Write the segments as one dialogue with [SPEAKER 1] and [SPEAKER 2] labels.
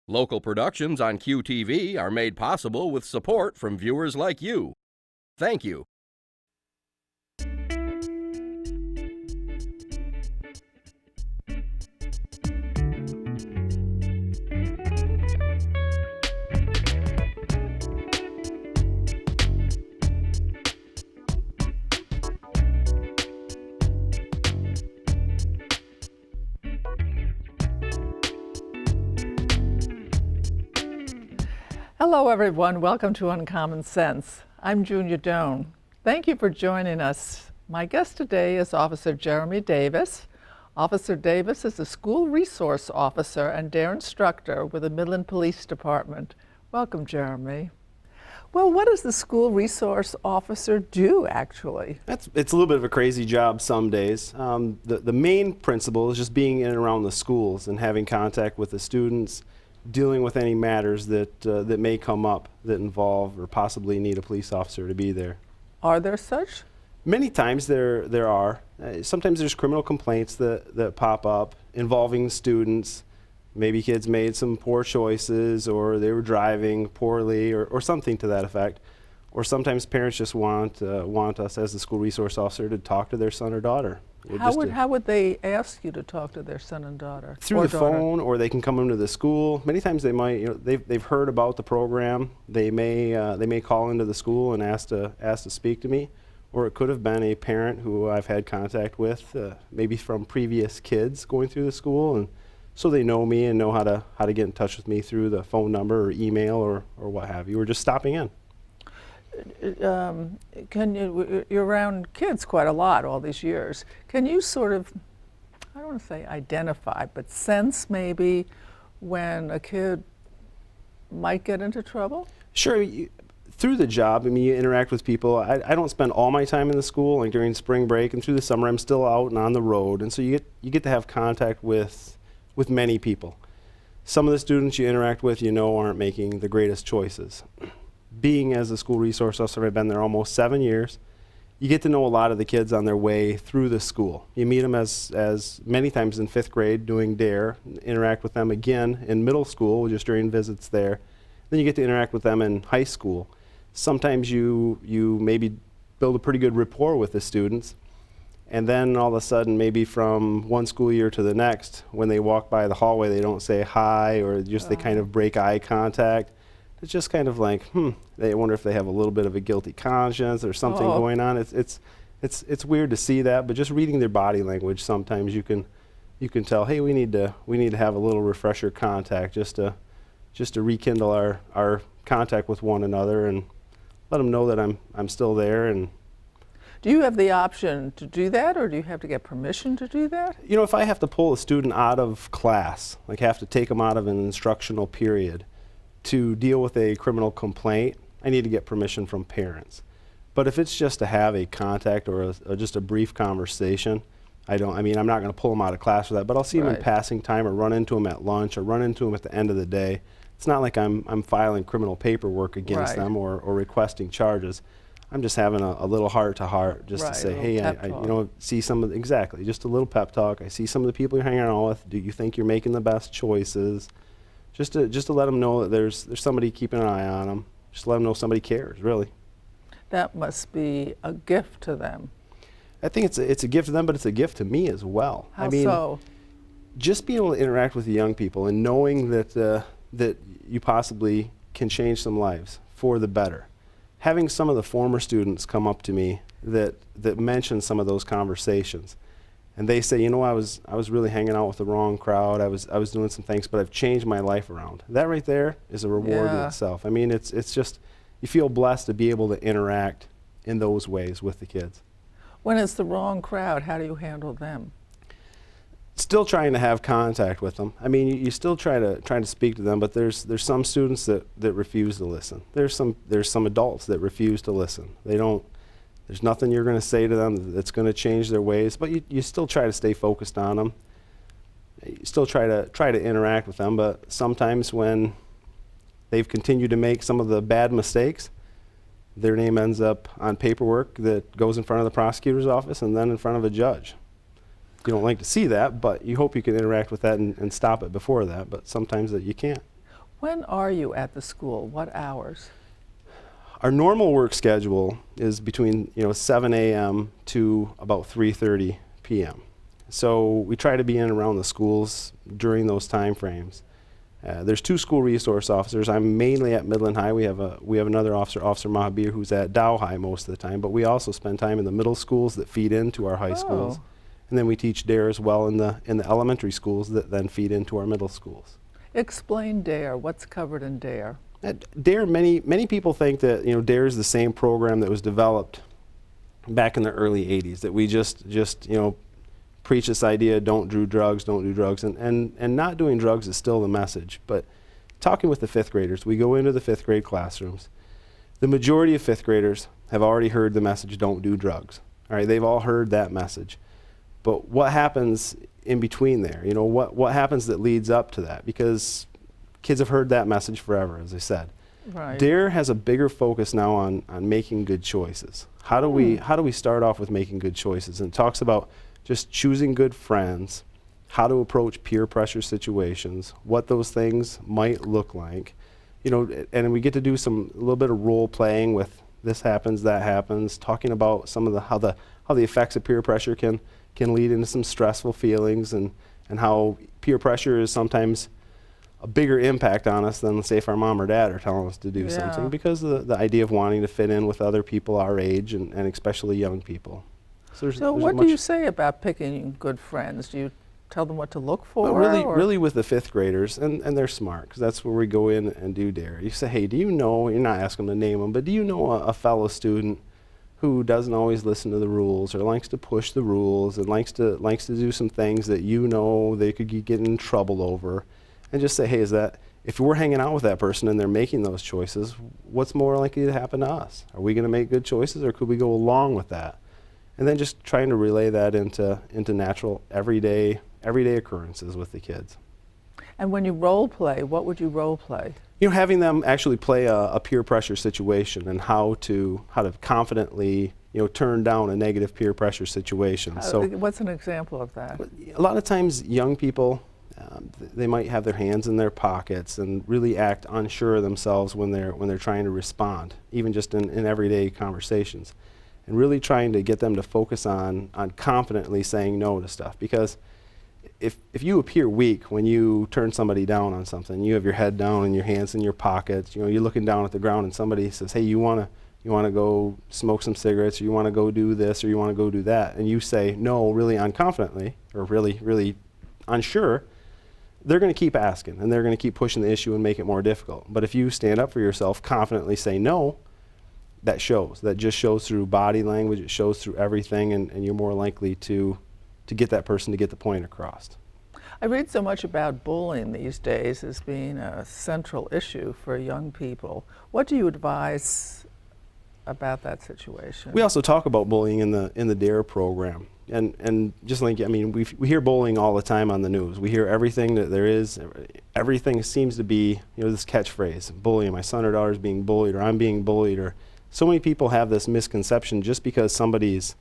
[SPEAKER 1] Local productions on QTV are made possible with support from viewers like you. Thank you.
[SPEAKER 2] Hello everyone, welcome to Uncommon Sense. I'm Junior Doan. Thank you for joining us. My guest today is Officer Jeremy Davis. Officer Davis is a school resource officer and dare instructor with the Midland Police Department. Welcome, Jeremy. Well, what does the school resource officer do actually?
[SPEAKER 3] It's a little bit of a crazy job some days. The main principle is just being in and around the schools and having contact with the students, dealing with any matters that may come up that involve or possibly need a police officer to be there.
[SPEAKER 2] Are there such?
[SPEAKER 3] Many times there are. Sometimes there's criminal complaints that pop up involving students. Maybe kids made some poor choices, or they were driving poorly, or something to that effect. Or sometimes parents just want us as the school resource officer to talk to their son or daughter.
[SPEAKER 2] How would they ask you to talk to their son and daughter?
[SPEAKER 3] Through the phone, or they can come into the school. Many times they might, they've heard about the program. They may call into the school and ask to speak to me, or it could have been a parent who I've had contact with, maybe from previous kids going through the school, and so they know me and know how to get in touch with me through the phone number or email or what have you, or just stopping in.
[SPEAKER 2] You're around kids quite a lot all these years. Can you sort of, I don't want to say identify, but sense maybe when a kid might get into trouble?
[SPEAKER 3] Sure. Through the job, I mean, you interact with people. I don't spend all my time in the school, like during spring break and through the summer I'm still out and on the road, and so you get to have contact with many people. Some of the students you interact with aren't making the greatest choices. Being as a school resource officer, I've been there almost 7 years. You get to know a lot of the kids on their way through the school. You meet them as many times in 5th grade doing DARE, interact with them again in middle school just during visits there. Then you get to interact with them in high school. Sometimes you maybe build a pretty good rapport with the students, and then all of a sudden, maybe from one school year to the next, when they walk by the hallway, they don't say hi, or just they kind of break eye contact. It's just kind of like, they wonder if they have a little bit of a guilty conscience or something going on. It's weird to see that, but just reading their body language, sometimes you can tell, hey, we need to have a little refresher contact just to rekindle our contact with one another and let them know that I'm still there. And
[SPEAKER 2] do you have the option to do that, or do you have to get permission to do that?
[SPEAKER 3] If I have to pull a student out of class, like have to take them out of an instructional period to deal with a criminal complaint, I need to get permission from parents. But if it's just to have a contact or just a brief conversation, I'm not going to pull them out of class for that, but I'll see them in passing time or run into them at lunch or run into them at the end of the day. It's not like I'm filing criminal paperwork against them or requesting charges. I'm just having a little heart-to-heart just to say, hey, I see some of just a little pep talk. I see some of the people you're hanging out with. Do you think you're making the best choices? Just to let them know that there's somebody keeping an eye on them. Just let them know somebody cares, really.
[SPEAKER 2] That must be a gift to them.
[SPEAKER 3] I think it's a gift to them, but it's a gift to me as well.
[SPEAKER 2] How so?
[SPEAKER 3] Just being able to interact with the young people and knowing that you possibly can change some lives for the better. Having some of the former students come up to me that mention some of those conversations, and they say, I was really hanging out with the wrong crowd. I was doing some things, but I've changed my life around. That right there is a reward in itself. I mean, it's just, you feel blessed to be able to interact in those ways with the kids.
[SPEAKER 2] When it's the wrong crowd, how do you handle them?
[SPEAKER 3] Still trying to have contact with them. I mean, you still try to speak to them, but there's some students that refuse to listen. There's some adults that refuse to listen. There's nothing you're going to say to them that's going to change their ways, but you still try to stay focused on them. You still try to interact with them, but sometimes when they've continued to make some of the bad mistakes, their name ends up on paperwork that goes in front of the prosecutor's office and then in front of a judge. You don't like to see that, but you hope you can interact with that and stop it before that, but sometimes that you can't.
[SPEAKER 2] When are you at the school? What hours?
[SPEAKER 3] Our normal work schedule is between 7 a.m. to about 3:30 p.m. So we try to be in around the schools during those time frames. There's 2 school resource officers. I'm mainly at Midland High. We have another officer, Officer Mahabir, who's at Dow High most of the time. But we also spend time in the middle schools that feed into our high schools, and then we teach DARE as well in the elementary schools that then feed into our middle schools.
[SPEAKER 2] Explain DARE. What's covered in DARE?
[SPEAKER 3] DARE, many people think that DARE is the same program that was developed back in the early 80s, that we just preach this idea, don't do drugs, and not doing drugs is still the message. But talking with the 5th graders, we go into the 5th grade classrooms. The majority of 5th graders have already heard the message, don't do drugs. All right, they've all heard that message. But what happens in between there? What happens that leads up to that? Because kids have heard that message forever, as I said.
[SPEAKER 2] Right.
[SPEAKER 3] DARE has a bigger focus now on making good choices. How do we start off with making good choices? And it talks about just choosing good friends, how to approach peer pressure situations, what those things might look like. And we get to do a little bit of role playing with this happens, that happens, talking about some of how the effects of peer pressure can lead into some stressful feelings, and how peer pressure is sometimes a bigger impact on us than, let's say, if our mom or dad are telling us to do something, because of the idea of wanting to fit in with other people our age, and especially young people.
[SPEAKER 2] So what do you say about picking good friends? Do you tell them what to look for?
[SPEAKER 3] Well, really with the 5th graders, and they're smart, because that's where we go in and do DARE. You say, hey, do you know, you're not asking them to name them, but do you know a fellow student who doesn't always listen to the rules, or likes to push the rules, and likes to do some things that they could get in trouble over? And just say, hey, if we're hanging out with that person and they're making those choices, what's more likely to happen to us? Are we going to make good choices, or could we go along with that? And then just trying to relay that into natural, everyday occurrences with the kids.
[SPEAKER 2] And when you role play, what would you role play?
[SPEAKER 3] Having them actually play a peer pressure situation, and how to confidently turn down a negative peer pressure situation. So
[SPEAKER 2] what's an example of that?
[SPEAKER 3] A lot of times young people, they might have their hands in their pockets and really act unsure of themselves when they're trying to respond, even just in everyday conversations. And really trying to get them to focus on confidently saying no to stuff. Because if you appear weak when you turn somebody down on something, you have your head down and your hands in your pockets, you're looking down at the ground, and somebody says, hey, you want to go smoke some cigarettes, or you want to go do this, or you want to go do that, and you say no really unconfidently, or really, really unsure, they're going to keep asking, and they're going to keep pushing the issue and make it more difficult. But if you stand up for yourself, confidently say no, that just shows through body language, it shows through everything, and you're more likely to get that person to get the point across.
[SPEAKER 2] I read so much about bullying these days as being a central issue for young people. What do you advise about that situation?
[SPEAKER 3] We also talk about bullying in the DARE program. And just like, we hear bullying all the time on the news. We hear everything that there is. Everything seems to be, this catchphrase, bullying. My son or daughter is being bullied, or I'm being bullied, or so many people have this misconception just because somebody's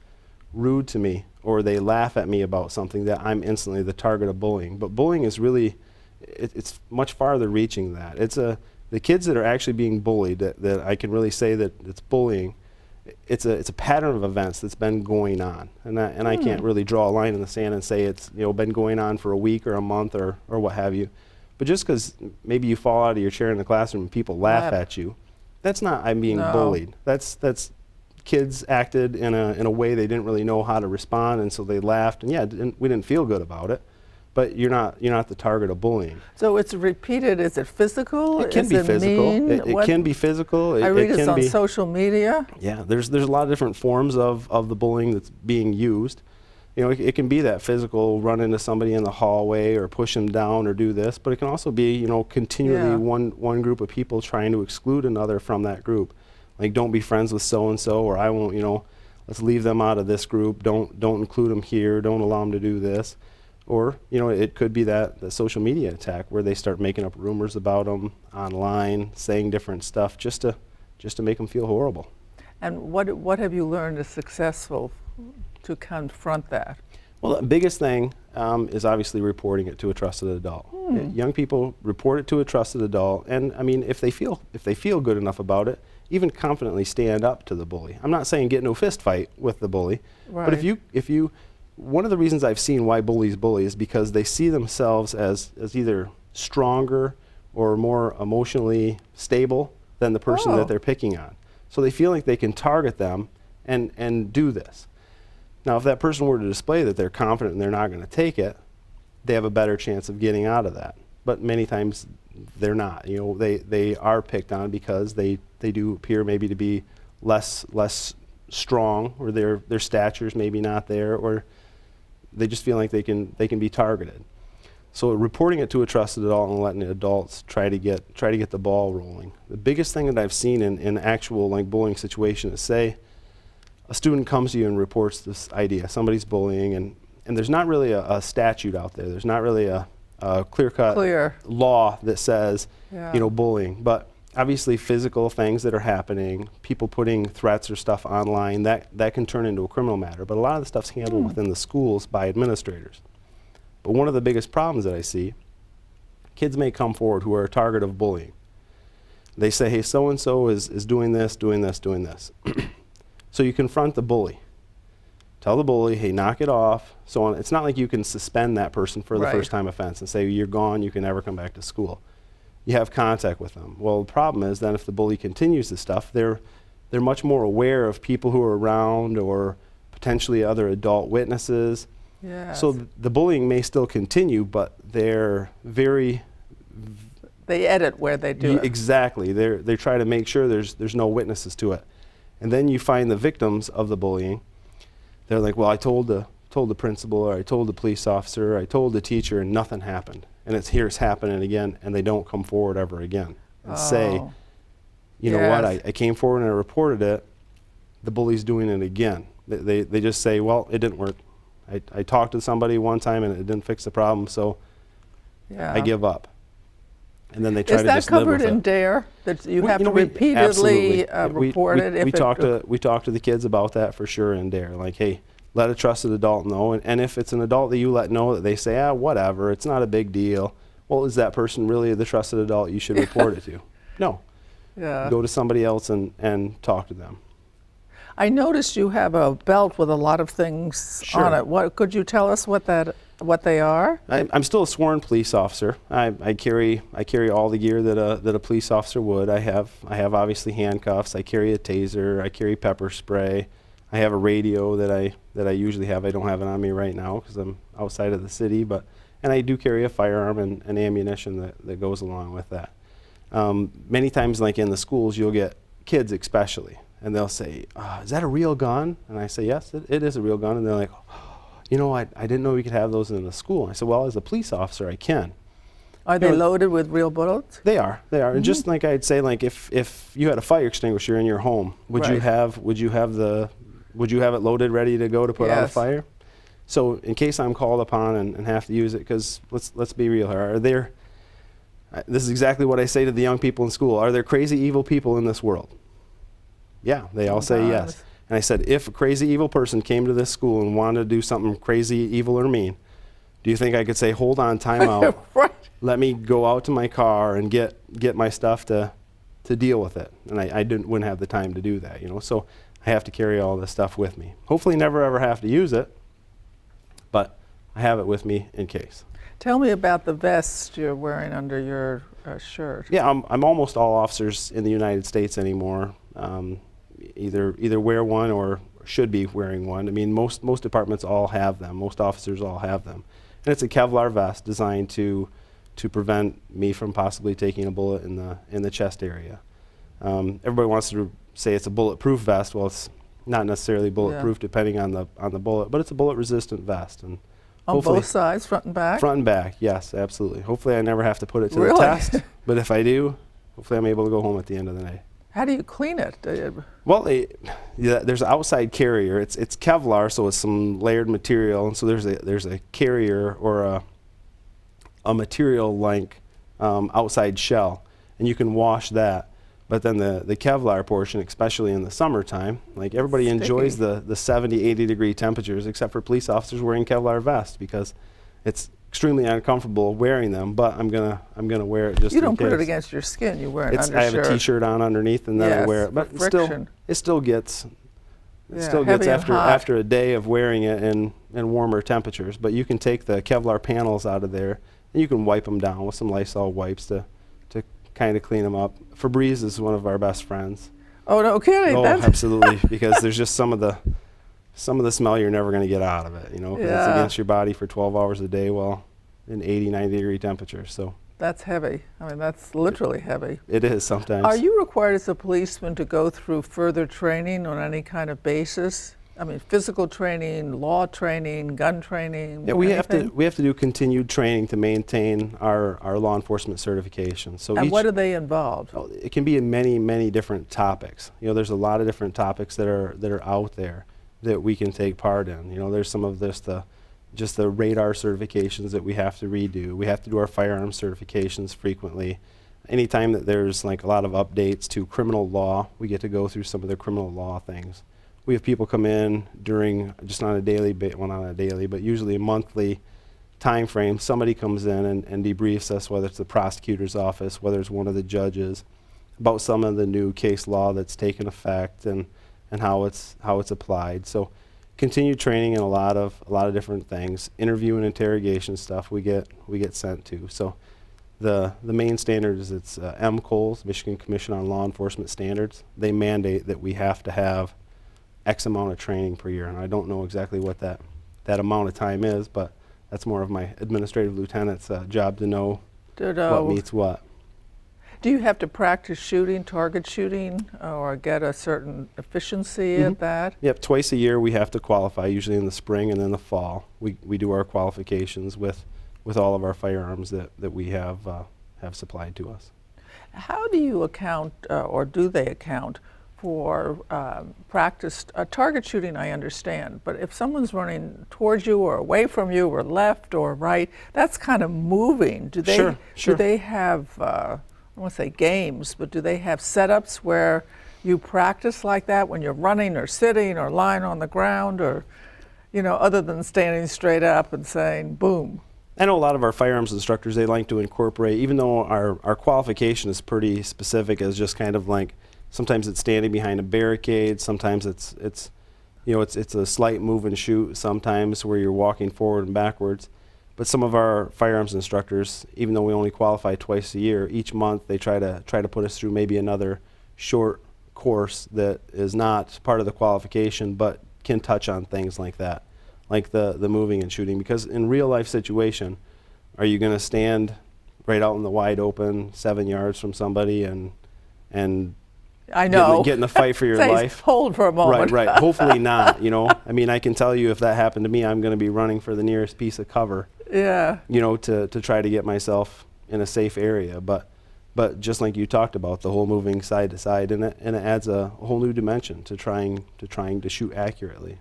[SPEAKER 3] rude to me or they laugh at me about something that I'm instantly the target of bullying. But bullying is really, it's much farther reaching than that. It's the kids that are actually being bullied that I can really say that it's bullying. It's a pattern of events that's been going on, and I can't really draw a line in the sand and say it's been going on for a week or a month or what have you. But just because maybe you fall out of your chair in the classroom and people laugh at you, that's not I'm being bullied. That's kids acted in a way they didn't really know how to respond, and so they laughed, and we didn't feel good about it. But you're not the target of bullying.
[SPEAKER 2] So it's repeated. Is it physical?
[SPEAKER 3] It can be physical. It can be physical.
[SPEAKER 2] I read it's on social media.
[SPEAKER 3] Yeah, there's a lot of different forms of the bullying that's being used. It can be that physical, run into somebody in the hallway or push them down or do this, but it can also be continually one group of people trying to exclude another from that group. Like, don't be friends with so and so, or I won't. Let's leave them out of this group. Don't include them here. Don't allow them to do this. Or, it could be the social media attack where they start making up rumors about them online, saying different stuff just to make them feel horrible.
[SPEAKER 2] And what have you learned is successful to confront that?
[SPEAKER 3] Well, the biggest thing is obviously reporting it to a trusted adult. Young people report it to a trusted adult, and I mean, if they feel good enough about it, even confidently stand up to the bully. I'm not saying get into a fist fight with the bully,
[SPEAKER 2] Right.
[SPEAKER 3] but if you, one of the reasons I've seen why bullies bully is because they see themselves as either stronger or more emotionally stable than the person
[SPEAKER 2] Oh.
[SPEAKER 3] that they're picking on. So they feel like they can target them and do this. Now, if that person were to display that they're confident and they're not going to take it, they have a better chance of getting out of that. But many times they're not. You know, they are picked on because they do appear maybe to be less strong, or their stature's maybe not there, or they just feel like they can be targeted. So reporting it to a trusted adult and letting the adults try to get the ball rolling. The biggest thing that I've seen in actual like bullying situation is, say a student comes to you and reports this idea, somebody's bullying, and there's not really a statute out there. There's not really a clear-cut law that says, you know, bullying. But obviously physical things that are happening, people putting threats or stuff online, that can turn into a criminal matter. But a lot of the stuff's handled within the schools by administrators. But one of the biggest problems that I see, kids may come forward who are a target of bullying. They say, hey, so-and-so is doing this, doing this, doing this. So you confront the bully. Tell the bully, hey, knock it off, so on. It's not like you can suspend that person for the first time offense and say, you're gone, you can never come back to school. You have contact with them. Well, the problem is then if the bully continues this stuff, they're much more aware of people who are around or potentially other adult witnesses.
[SPEAKER 2] Yes.
[SPEAKER 3] So the bullying may still continue, but they're very...
[SPEAKER 2] They edit where they do it.
[SPEAKER 3] Exactly. They try to make sure there's no witnesses to it. And then you find the victims of the bullying. They're like, well, I told the principal, or I told the police officer, or I told the teacher, and nothing happened. And it's happening again, and they don't come forward ever again and say, you know what, I came forward and I reported it, the bully's doing it again. They just say, well, it didn't work. I talked to somebody one time and it didn't fix the problem, so I give up. And then they try to just live with it.
[SPEAKER 2] Is that covered in DARE? That you have to
[SPEAKER 3] we
[SPEAKER 2] repeatedly report it?
[SPEAKER 3] We talk to the kids about that for sure in DARE. Like, hey, let a trusted adult know. And if it's an adult that you let know that they say, whatever, it's not a big deal. Well, is that person really the trusted adult you should report it to? No.
[SPEAKER 2] Yeah.
[SPEAKER 3] Go to somebody else and talk to them.
[SPEAKER 2] I noticed you have a belt with a lot of things on it. What could you tell us what they are?
[SPEAKER 3] I'm still a sworn police officer. I carry all the gear that a police officer would. I have obviously handcuffs. I carry a taser. I carry pepper spray. I have a radio that I usually have. I don't have it on me right now because I'm outside of the city, and I do carry a firearm and ammunition that goes along with that. Many times, like in the schools, you'll get kids especially, and they'll say, is that a real gun? And I say, yes, it is a real gun. And they're like, you know, I didn't know we could have those in the school. I said, well, as a police officer, I can.
[SPEAKER 2] Are they loaded with real bullets?
[SPEAKER 3] They are. And just like I'd say, like if you had a fire extinguisher in your home, would you have it loaded, ready to go to put out a fire? So in case I'm called upon and have to use it, because let's be real here, this is exactly what I say to the young people in school. Are there crazy, evil people in this world? Yeah, they all say yes. And I said, if a crazy, evil person came to this school and wanted to do something crazy, evil, or mean, do you think I could say, hold on, time out, let me go out to my car and get my stuff to deal with it? And I wouldn't have the time to do that, you know. So I have to carry all this stuff with me. Hopefully never ever have to use it, but I have it with me in case.
[SPEAKER 2] Tell me about the vest you're wearing under your shirt.
[SPEAKER 3] Yeah, I'm almost all officers in the United States anymore. Either wear one or should be wearing one. I mean, most departments all have them. Most officers all have them. And it's a Kevlar vest designed to prevent me from possibly taking a bullet in the chest area. Everybody wants to say it's a bulletproof vest. Well, it's not necessarily bulletproof depending on the bullet, but it's a bullet-resistant vest. And
[SPEAKER 2] on both sides, front and back?
[SPEAKER 3] Front and back, yes, absolutely. Hopefully I never have to put it to the test, but if I do, hopefully I'm able to go home at the end of the night.
[SPEAKER 2] How do you clean it?
[SPEAKER 3] Well, there's an outside carrier. It's Kevlar, so it's some layered material, and so there's a carrier or a material like outside shell, and you can wash that. But then the Kevlar portion, especially in the summertime, like everybody enjoys the 70, 80 degree temperatures, except for police officers wearing Kevlar vests because it's extremely uncomfortable wearing them, but I'm gonna wear it just
[SPEAKER 2] You
[SPEAKER 3] in
[SPEAKER 2] don't put it
[SPEAKER 3] case.
[SPEAKER 2] against your skin. You wear an
[SPEAKER 3] It's,
[SPEAKER 2] undershirt.
[SPEAKER 3] I have a T-shirt on underneath, and then I
[SPEAKER 2] Yes,
[SPEAKER 3] wear it. But
[SPEAKER 2] for friction.
[SPEAKER 3] it still gets
[SPEAKER 2] Yeah, heavy and hot.
[SPEAKER 3] after a day of wearing it in warmer temperatures. But you can take the Kevlar panels out of there, and you can wipe them down with some Lysol wipes to kind of clean them up. Febreze is one of our best friends.
[SPEAKER 2] Oh, no kidding.
[SPEAKER 3] Oh,
[SPEAKER 2] That's
[SPEAKER 3] absolutely, because there's just some of the smell you're never going to get out of it, you know, 'cause it's
[SPEAKER 2] Yeah.
[SPEAKER 3] against your body for 12 hours a day while in 80, 90 degree temperatures. So
[SPEAKER 2] That's heavy. I mean, that's literally heavy.
[SPEAKER 3] it is sometimes.
[SPEAKER 2] Are you required as a policeman to go through further training on any kind of basis? I mean, physical training, law training, gun training?
[SPEAKER 3] Yeah, we have
[SPEAKER 2] anything?
[SPEAKER 3] to do continued training to maintain our law enforcement certification. So
[SPEAKER 2] And
[SPEAKER 3] each,
[SPEAKER 2] what do they involve?
[SPEAKER 3] oh, it can be in many different topics. You know, there's a lot of different topics that are out there that we can take part in. You know, there's some of this just the radar certifications that we have to redo. We have to do our firearms certifications frequently. Anytime that there's like a lot of updates to criminal law, we get to go through some of the criminal law things. We have people come in during, just on a daily, well, not on a daily, but usually a monthly time frame. Somebody comes in and debriefs us, whether it's the prosecutor's office, whether it's one of the judges, about some of the new case law that's taken effect and how it's applied. So continued training in a lot of different things. Interview and interrogation stuff we get sent to. So the main standard is it's MCOLS, Michigan Commission on Law Enforcement Standards. They mandate that we have to have X amount of training per year, and I don't know exactly what that amount of time is, but that's more of my administrative lieutenant's job to know what meets what.
[SPEAKER 2] Do you have to practice shooting, target shooting, or get a certain efficiency at that?
[SPEAKER 3] Yep, twice a year we have to qualify, usually in the spring and in the fall. We do our qualifications with all of our firearms that we have supplied to us.
[SPEAKER 2] How do you account, or do they account, for practiced target shooting? I understand, but if someone's running towards you or away from you or left or right, that's kind of moving. Do they?
[SPEAKER 3] Sure.
[SPEAKER 2] Do they have? I don't want to say games, but do they have setups where you practice like that when you're running or sitting or lying on the ground, or, you know, other than standing straight up and saying boom?
[SPEAKER 3] I know a lot of our firearms instructors, they like to incorporate, even though our qualification is pretty specific, as just kind of like, sometimes it's standing behind a barricade, sometimes it's a slight move and shoot, sometimes where you're walking forward and backwards. But some of our firearms instructors, even though we only qualify twice a year, each month they try to put us through maybe another short course that is not part of the qualification, but can touch on things like that, like the moving and shooting. Because in real life situation, are you going to stand right out in the wide open 7 yards from somebody and
[SPEAKER 2] I know.
[SPEAKER 3] get in a fight for your
[SPEAKER 2] Say,
[SPEAKER 3] life?
[SPEAKER 2] Hold for a moment.
[SPEAKER 3] Right. Hopefully not. You know, I mean, I can tell you if that happened to me, I'm going to be running for the nearest piece of cover.
[SPEAKER 2] Yeah.
[SPEAKER 3] You know, to try to get myself in a safe area. But just like you talked about, the whole moving side to side, and it adds a whole new dimension to trying to shoot accurately.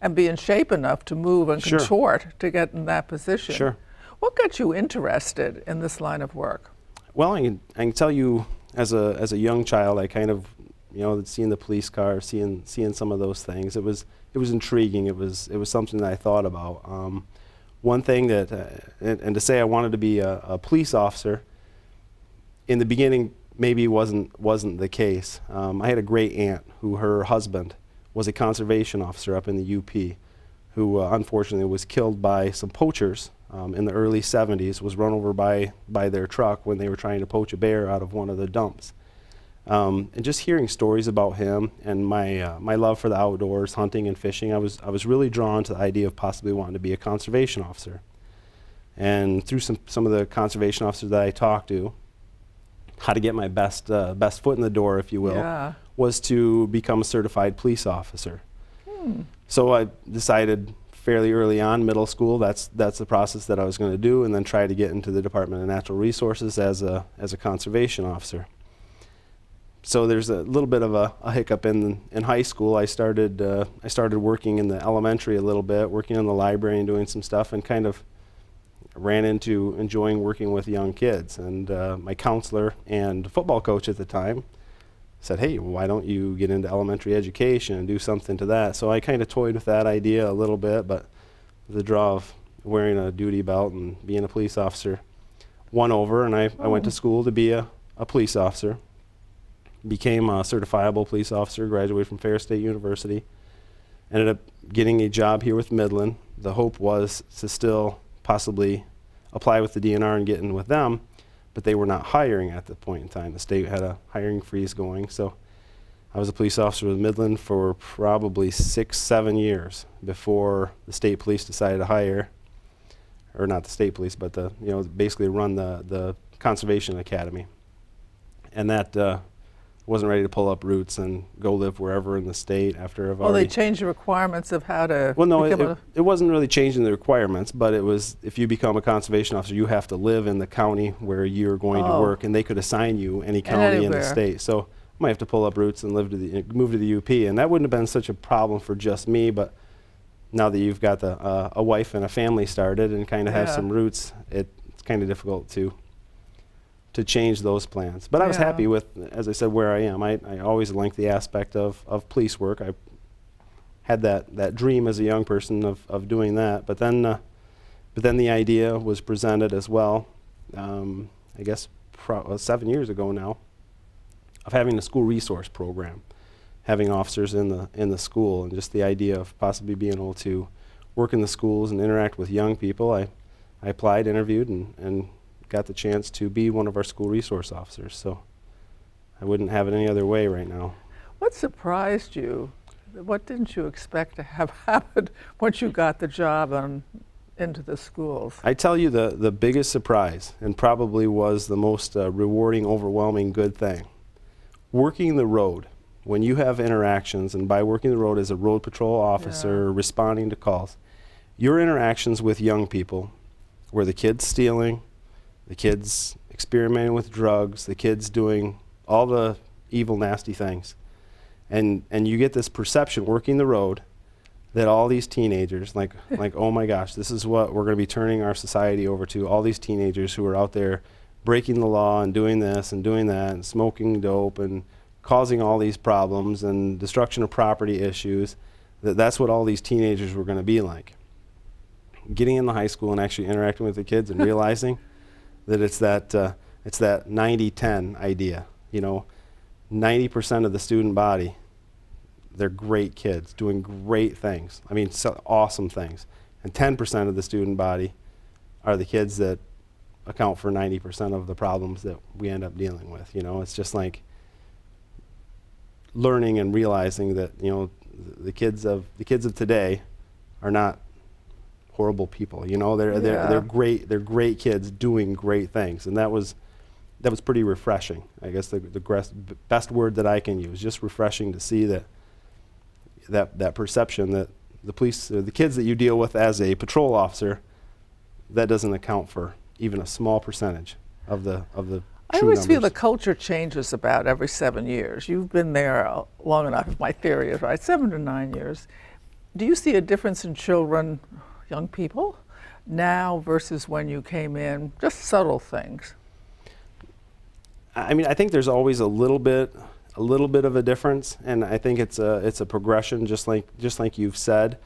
[SPEAKER 2] And be in shape enough to move and
[SPEAKER 3] Sure.
[SPEAKER 2] contort to get in that position.
[SPEAKER 3] Sure.
[SPEAKER 2] What got you interested in this line of work?
[SPEAKER 3] Well, I can tell you, as a young child, I kind of, you know, seeing the police car, seeing some of those things, it was intriguing. It was something that I thought about. One thing that, and to say I wanted to be a police officer, in the beginning maybe wasn't the case. I had a great aunt who, her husband was a conservation officer up in the UP, who unfortunately was killed by some poachers in the early 70s, was run over by their truck when they were trying to poach a bear out of one of the dumps. And just hearing stories about him and my love for the outdoors, hunting and fishing, I was really drawn to the idea of possibly wanting to be a conservation officer. And through some of the conservation officers that I talked to, how to get my best foot in the door, if you will,
[SPEAKER 2] Yeah.
[SPEAKER 3] was to become a certified police officer. So I decided fairly early on, middle school, that's the process that I was going to do, and then try to get into the Department of Natural Resources as a conservation officer. So there's a little bit of a hiccup in high school. I started working in the elementary a little bit, working in the library and doing some stuff, and kind of ran into enjoying working with young kids. And my counselor and football coach at the time said, hey, why don't you get into elementary education and do something to that? So I kind of toyed with that idea a little bit, but the draw of wearing a duty belt and being a police officer won over, and I went to school to be a police officer. Became a certifiable police officer, graduated from Ferris State University. Ended up getting a job here with Midland. The hope was to still possibly apply with the DNR and get in with them, but they were not hiring at the point in time. The state had a hiring freeze going, so I was a police officer with Midland for probably 6-7 years before the state police decided to hire, or not the state police, but basically run the conservation academy. And that wasn't ready to pull up roots and go live wherever in the state after I've already...
[SPEAKER 2] They changed the requirements of how to...
[SPEAKER 3] Well, no, it wasn't really changing the requirements, but it was, if you become a conservation officer, you have to live in the county where you're going to work, and they could assign you any county in the state. So I might have to pull up roots and move to the UP, and that wouldn't have been such a problem for just me, but now that you've got a wife and a family started and kind of have some roots, it's kind of difficult to change those plans. But I was happy with, as I said, where I am. I always liked the aspect of police work. I had that dream as a young person of doing that. But then the idea was presented as well, I guess 7 years ago now, of having a school resource program, having officers in the school, and just the idea of possibly being able to work in the schools and interact with young people. I applied, interviewed, and got the chance to be one of our school resource officers. So I wouldn't have it any other way right now.
[SPEAKER 2] What surprised you? What didn't you expect to have happened once you got the job into the schools?
[SPEAKER 3] I tell you the biggest surprise, and probably was the most rewarding, overwhelming good thing. Working the road, when you have interactions, and by working the road as a road patrol officer responding to calls, your interactions with young people, where the kids stealing, the kids experimenting with drugs, the kids doing all the evil, nasty things. And you get this perception working the road that all these teenagers, like oh my gosh, this is what we're going to be turning our society over to, all these teenagers who are out there breaking the law and doing this and doing that and smoking dope and causing all these problems and destruction of property issues, that's what all these teenagers were going to be like. Getting into high school and actually interacting with the kids and realizing that it's that 90-10 idea. 90% of the student body, they're great kids doing great things. I mean, awesome things. And 10% of the student body are the kids that account for 90% of the problems that we end up dealing with. It's just like learning and realizing that the kids of today are not horrible people. They're great. They're great kids doing great things, and that was pretty refreshing. I guess the best word that I can use, just refreshing to see that perception that the police, the kids that you deal with as a patrol officer, that doesn't account for even a small percentage of the
[SPEAKER 2] I always feel the culture changes about every 7 years. You've been there long enough, if my theory is right, 7 to 9 years. Do you see a difference in children, young people, now versus when you came in? Just subtle things.
[SPEAKER 3] I mean, I think there's always a little bit of a difference, and I think it's a progression, just like you've said.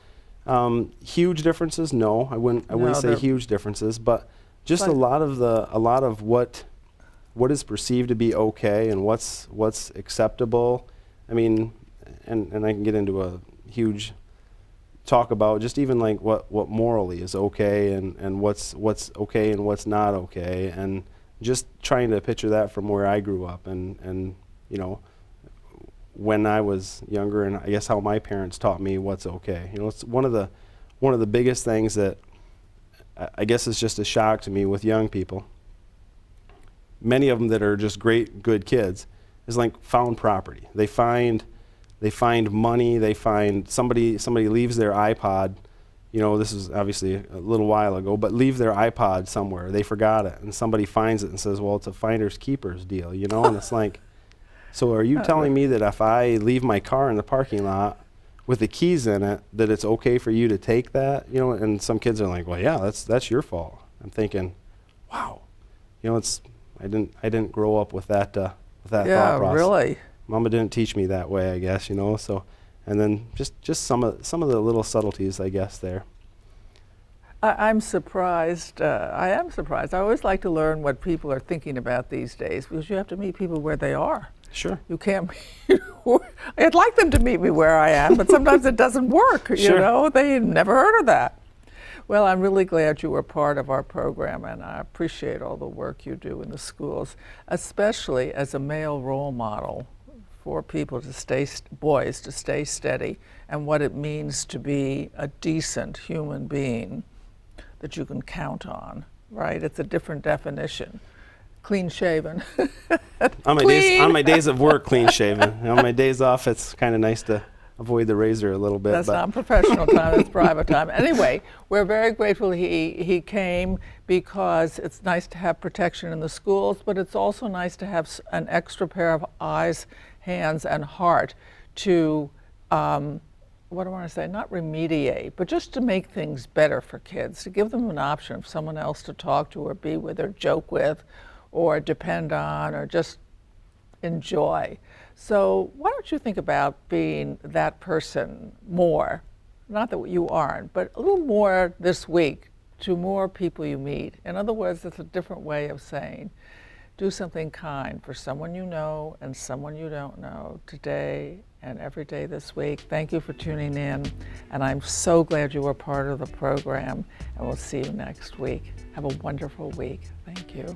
[SPEAKER 3] Huge differences? No, I wouldn't say huge differences, but just a lot of what is perceived to be okay and what's acceptable. I mean, and I can get into a huge talk about just even like what morally is okay and what's okay and what's not okay, and just trying to picture that from where I grew up and when I was younger, and I guess how my parents taught me what's okay. It's one of the biggest things that I guess is just a shock to me with young people. Many of them that are just great, good kids is like found property. They find money. They find somebody leaves their iPod. This is obviously a little while ago, but leave their iPod somewhere. They forgot it, and somebody finds it and says, "Well, it's a finders keepers deal," And it's like, so are you telling me that if I leave my car in the parking lot with the keys in it, that it's okay for you to take that? And some kids are like, "Well, yeah, that's your fault." I'm thinking, wow, I didn't grow up with that thought process.
[SPEAKER 2] Yeah, really.
[SPEAKER 3] Mama didn't teach me that way, I guess, So, and then just some of the little subtleties, I guess, there.
[SPEAKER 2] I'm surprised. I am surprised. I always like to learn what people are thinking about these days because you have to meet people where they are.
[SPEAKER 3] Sure.
[SPEAKER 2] You can't. I'd like them to meet me where I am, but sometimes it doesn't work. You
[SPEAKER 3] Sure.
[SPEAKER 2] know, they never heard of that. Well, I'm really glad you were part of our program, and I appreciate all the work you do in the schools, especially as a male role model for people to stay, boys to stay steady, and what it means to be a decent human being that you can count on, right? It's a different definition. Clean shaven.
[SPEAKER 3] On my days of work, clean shaven. On my days off, it's kind of nice to avoid the razor a little bit.
[SPEAKER 2] That's
[SPEAKER 3] but
[SPEAKER 2] not professional time, that's private time. Anyway, we're very grateful he came because it's nice to have protection in the schools, but it's also nice to have an extra pair of eyes, hands, and heart to, what do I want to say, not remediate, but just to make things better for kids, to give them an option of someone else to talk to or be with or joke with or depend on or just enjoy. So why don't you think about being that person more? Not that you aren't, but a little more this week to more people you meet. In other words, it's a different way of saying, do something kind for someone you know and someone you don't know today and every day this week. Thank you for tuning in, and I'm so glad you were part of the program, and we'll see you next week. Have a wonderful week. Thank you.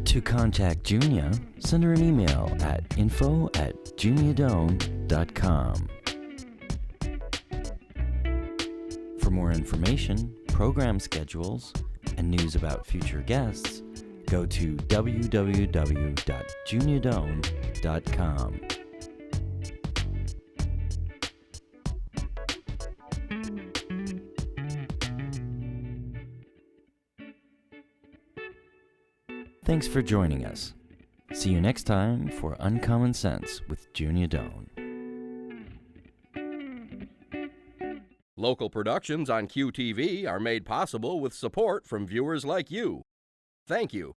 [SPEAKER 4] To contact Junia, send her an email at info@juniadone.com. For more information, program schedules, and news about future guests, go to www.juniadone.com. Thanks for joining us. See you next time for Uncommon Sense with Junia Doan.
[SPEAKER 1] Local productions on QTV are made possible with support from viewers like you. Thank you.